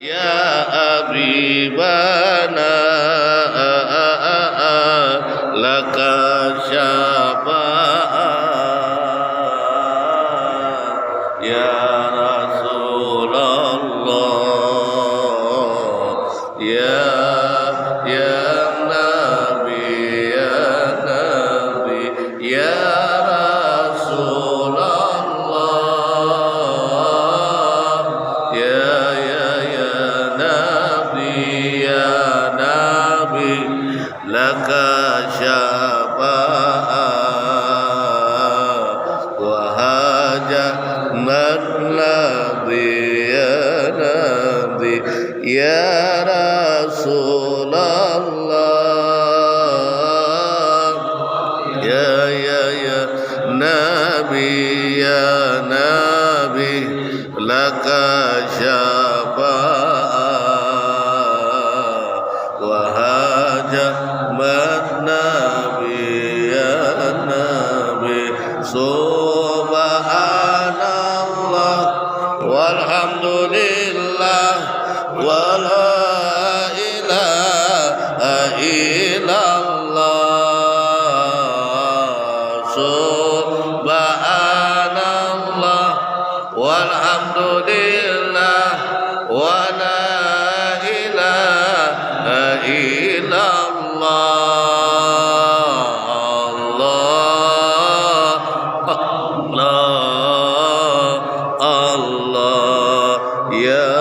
يا حبيبنا لك شفاعة يا رسول الله يا نبي يا رسول الله يا نبي لك شفاعة وهاجة مطلبي يا رسول الله يا نبي لك شفاعة وهاجة مطلبي يا نبي سبحان الله والحمد لله ولا إله إلا الله سبحان الله والحمد لله ولا إله إلا الله يا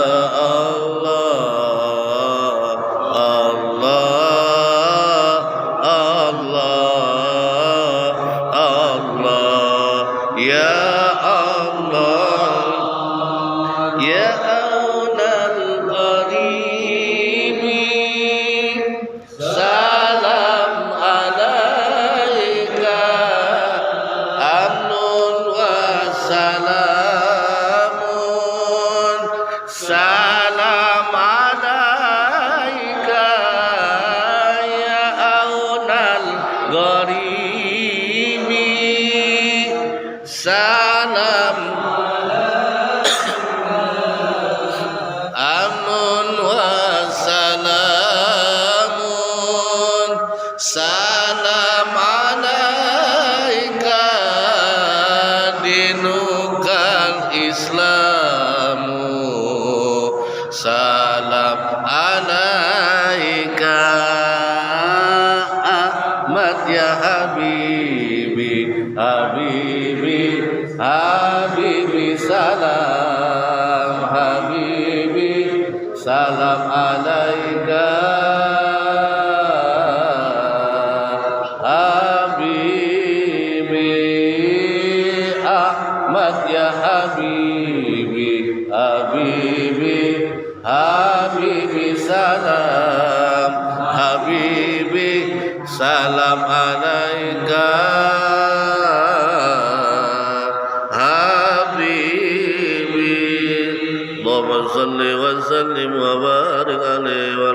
يا أولى القريب سلام عليك أمن وسلام سلام عليك يا أولى القريب سلام amun wa salamun salam alaika dinukal islamu salam alaika Ahmad ya Habibi salam salam alaika Habibi Ahmad ya Habibi salam salam alaika Allahumma salli wa sallim wa barik alaihi wa